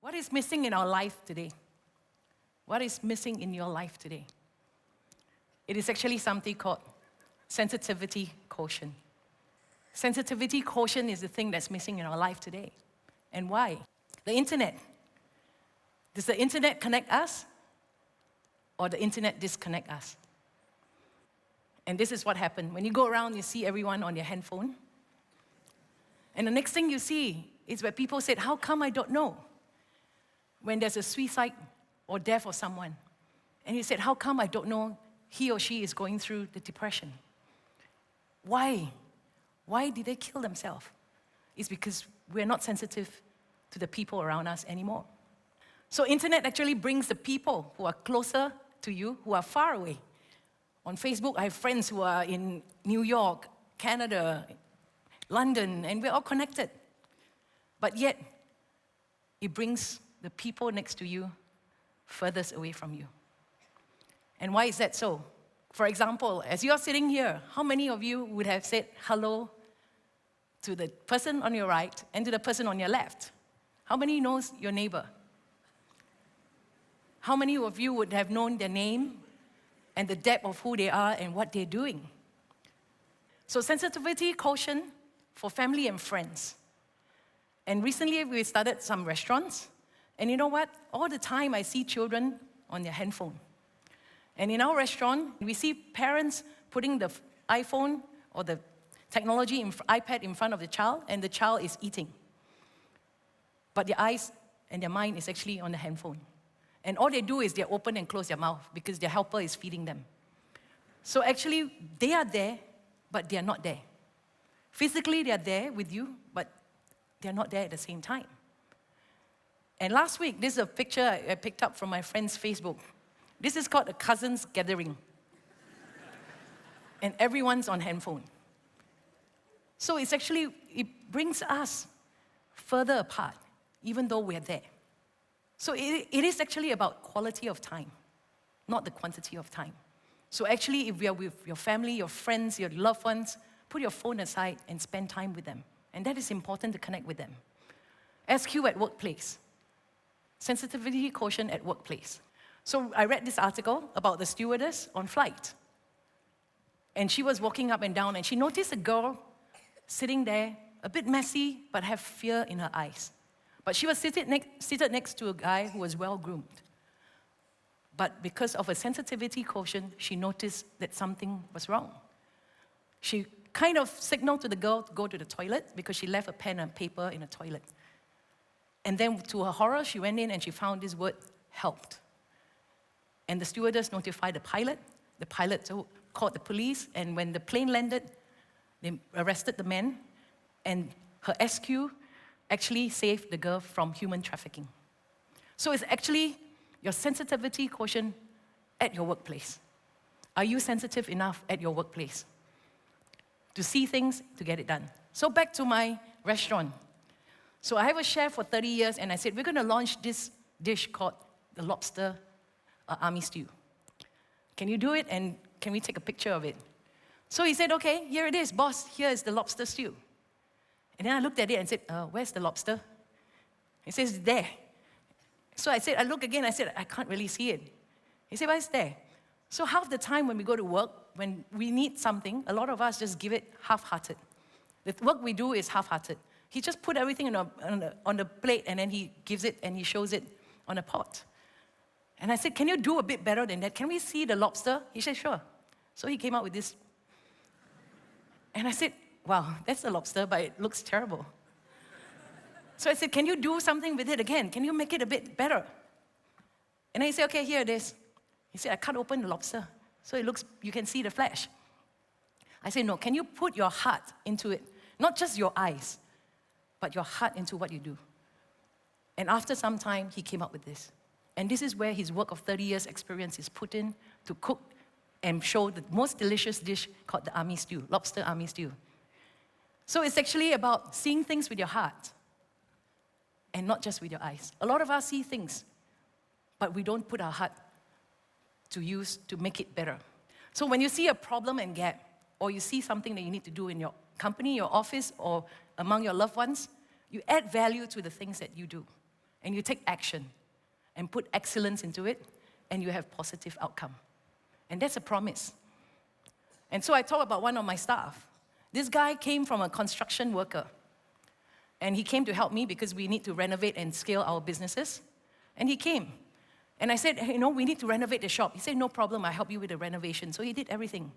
What is missing in our life today? What is missing in your life today? It is actually something called sensitivity quotient. Sensitivity quotient is the thing that's missing in our life today. And why? The internet. Does the internet connect us? Or the internet disconnect us? And this is what happened. When you go around, you see everyone on their handphone. And the next thing you see is where people said, how come I don't know? When there's a suicide or death of someone. And you said, how come I don't know he or she is going through the depression? Why? Why did they kill themselves? It's because we're not sensitive to the people around us anymore. So internet actually brings the people who are closer to you, who are far away. On Facebook, I have friends who are in New York, Canada, London, and we're all connected. But yet, it brings the people next to you furthest away from you. And why is that so? For example, as you're sitting here, how many of you would have said hello to the person on your right and to the person on your left? How many knows your neighbor? How many of you would have known their name and the depth of who they are and what they're doing? So sensitivity quotient for family and friends. And recently we started some restaurants. And you know what? All the time I see children on their handphone. And in our restaurant, we see parents putting the iPhone or the technology, iPad in front of the child, and the child is eating. But their eyes and their mind is actually on the handphone. And all they do is they open and close their mouth because their helper is feeding them. So actually, they are there, but they are not there. Physically, they are there with you, but they are not there at the same time. And last week, this is a picture I picked up from my friend's Facebook. This is called a cousins gathering. And everyone's on handphone. So it's actually, it brings us further apart, even though we're there. So it is actually about quality of time, not the quantity of time. So actually, if you're with your family, your friends, your loved ones, put your phone aside and spend time with them. And that is important to connect with them. SQ at workplace. Sensitivity quotient at workplace. So I read this article about the stewardess on flight. And she was walking up and down, and she noticed a girl sitting there, a bit messy, but have fear in her eyes. But she was seated next to a guy who was well-groomed. But because of a sensitivity quotient, she noticed that something was wrong. She kind of signaled to the girl to go to the toilet because she left a pen and paper in the toilet. And then to her horror, she went in and she found this word, helped. And the stewardess notified the pilot. The pilot called the police, and when the plane landed, they arrested the man, and her SQ actually saved the girl from human trafficking. So it's actually your sensitivity quotient at your workplace. Are you sensitive enough at your workplace to see things, to get it done? So back to my restaurant. So I have a chef for 30 years, and I said, we're going to launch this dish called the lobster army stew. Can you do it, and can we take a picture of it? So he said, okay, here it is, boss. Here is the lobster stew. And then I looked at it and said, where's the lobster? He says, there. So I said, I look again, I said, I can't really see it. He said, well, it's there. So half the time when we go to work, when we need something, a lot of us just give it half-hearted. The work we do is half-hearted. He just put everything on the plate, and then he gives it and he shows it on a pot. And I said, can you do a bit better than that? Can we see the lobster? He said, sure. So he came out with this. And I said, wow, that's a lobster, but it looks terrible. So I said, can you do something with it again? Can you make it a bit better? And then he said, okay, here it is. He said, I cut open the lobster, so it looks, you can see the flesh. I said, no, can you put your heart into it? Not just your eyes, but your heart into what you do. And after some time, he came up with this. And this is where his work of 30 years experience is put in to cook and show the most delicious dish called the army stew, lobster army stew. So it's actually about seeing things with your heart and not just with your eyes. A lot of us see things, but we don't put our heart to use to make it better. So when you see a problem and gap, or you see something that you need to do in your company, your office, or among your loved ones, you add value to the things that you do. and you take action and put excellence into it, and you have positive outcome. And that's a promise. And so I talk about one of my staff. This guy came from a construction worker, and he came to help me because we need to renovate and scale our businesses. And he came. And I said, hey, we need to renovate the shop. He said, no problem, I'll help you with the renovation. So he did everything.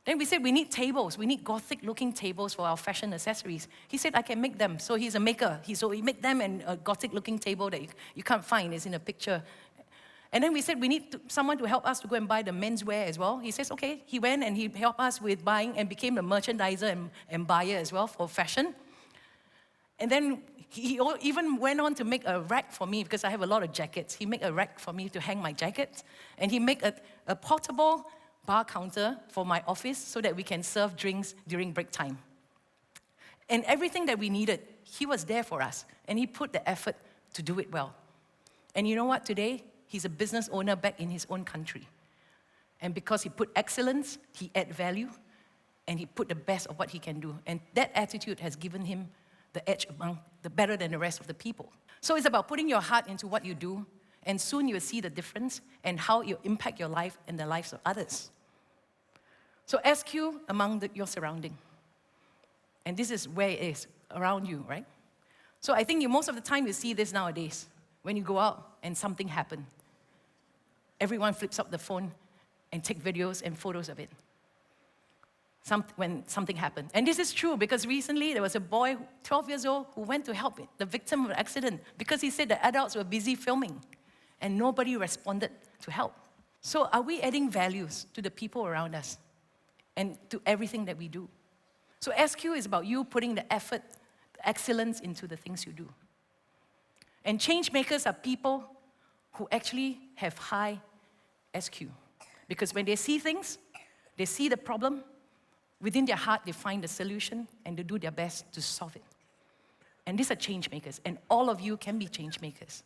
Then we said, we need tables. We need Gothic-looking tables for our fashion accessories. He said, I can make them. So he's a maker. So he made them and a Gothic-looking table that you can't find. It's in a picture. And then we said, we need someone to help us to go and buy the menswear as well. He says, okay. He went and he helped us with buying and became a merchandiser and buyer as well for fashion. And then he even went on to make a rack for me because I have a lot of jackets. He made a rack for me to hang my jackets. And he made a portable bar counter for my office so that we can serve drinks during break time. And everything that we needed, he was there for us. And he put the effort to do it well. And you know what? Today, he's a business owner back in his own country. And because he put excellence, he added value, and he put the best of what he can do. And that attitude has given him the edge among the better than the rest of the people. So it's about putting your heart into what you do, and soon you'll see the difference and how you impact your life and the lives of others. So SQ among your surrounding. And this is where it is, around you, right? So I think most of the time you see this nowadays. When you go out and something happens, everyone flips up the phone and take videos and photos of it. When something happened. And this is true because recently there was a boy, 12 years old, who went to help the victim of an accident because he said the adults were busy filming and nobody responded to help. So are we adding values to the people around us and to everything that we do? So SQ is about you putting the effort, the excellence into the things you do. And change makers are people who actually have high SQ. Because when they see things, they see the problem, within their heart they find the solution and they do their best to solve it. And these are change makers, and all of you can be change makers.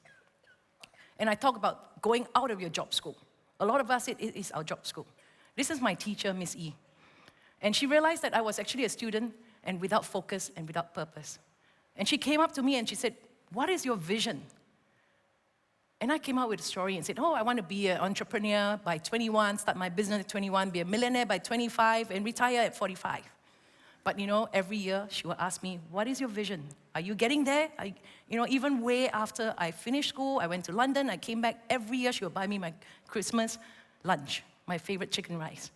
And I talk about going out of your job scope. A lot of us, it is our job scope. This is my teacher, Miss E. And she realized that I was actually a student and without focus and without purpose. And she came up to me and she said, what is your vision? And I came out with a story and said, I want to be an entrepreneur by 21, start my business at 21, be a millionaire by 25, and retire at 45. But every year she would ask me, what is your vision? Are you getting there? Even way after I finished school, I went to London, I came back, every year she would buy me my Christmas lunch, my favorite chicken rice.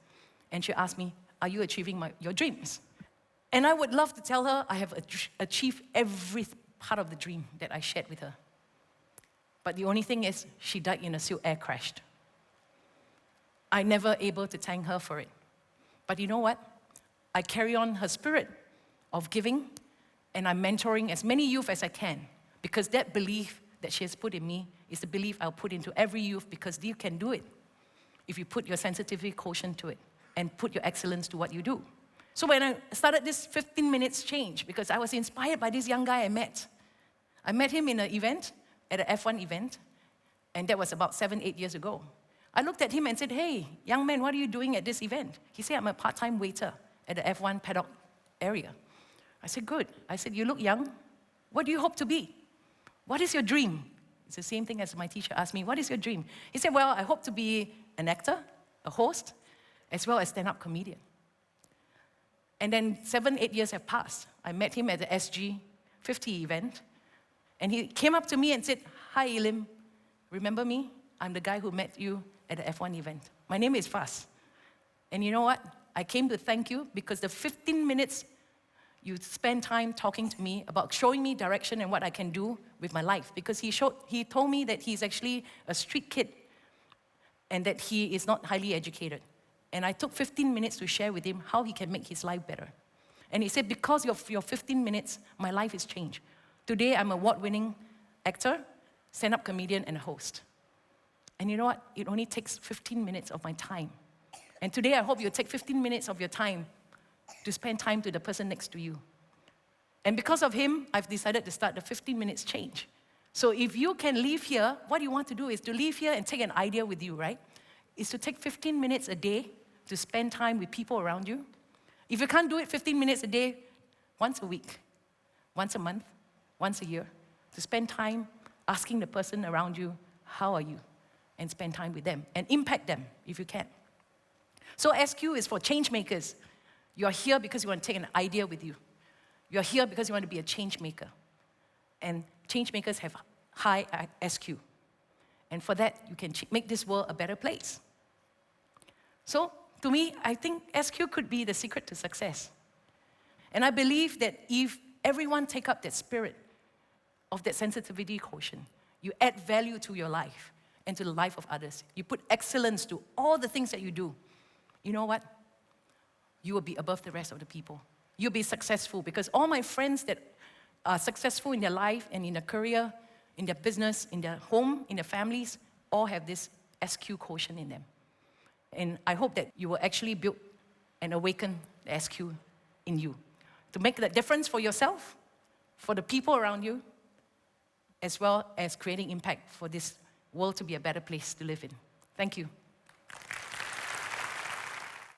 And she asked me, are you achieving your dreams? And I would love to tell her I have achieved every part of the dream that I shared with her. But the only thing is, she died in a Silk Air crash. I never able to thank her for it. But you know what? I carry on her spirit of giving, and I'm mentoring as many youth as I can, because that belief that she has put in me is the belief I'll put into every youth, because you can do it if you put your sensitivity quotient to it and put your excellence to what you do. So when I started this 15 minutes change, because I was inspired by this young guy I met him in an event, at an F1 event, and that was about 7-8 years ago. I looked at him and said, hey, young man, what are you doing at this event? He said, I'm a part-time waiter at the F1 paddock area. I said, good. I said, you look young. What do you hope to be? What is your dream? It's the same thing as my teacher asked me, what is your dream? He said, well, I hope to be an actor, a host, as well as stand-up comedian. And then 7-8 years have passed. I met him at the SG 50 event, and he came up to me and said, hi, Elim. Remember me? I'm the guy who met you at the F1 event. My name is Fas. And you know what? I came to thank you because the 15 minutes you spent time talking to me about showing me direction and what I can do with my life. Because he told me that he's actually a street kid and that he is not highly educated. And I took 15 minutes to share with him how he can make his life better. And he said, because of your 15 minutes, my life has changed. Today, I'm an award-winning actor, stand-up comedian, and a host. And you know what? It only takes 15 minutes of my time. And today, I hope you'll take 15 minutes of your time to spend time to the person next to you. And because of him, I've decided to start the 15 minutes change. So if you can leave here, what you want to do is to leave here and take an idea with you, right? Is to take 15 minutes a day to spend time with people around you. If you can't do it 15 minutes a day, once a week, once a month, once a year, to spend time asking the person around you, how are you? And spend time with them and impact them if you can. So SQ is for change makers. You are here because you want to take an idea with you. You are here because you want to be a change maker. And change makers have high SQ. And for that, you can make this world a better place. So, to me, I think SQ could be the secret to success. And I believe that if everyone take up that spirit of that sensitivity quotient, you add value to your life and to the life of others. You put excellence to all the things that you do. You know what? You will be above the rest of the people. You'll be successful because all my friends that are successful in their life and in their career, in their business, in their home, in their families, all have this SQ quotient in them. And I hope that you will actually build and awaken the SQ in you to make that difference for yourself, for the people around you, as well as creating impact for this world to be a better place to live in. Thank you.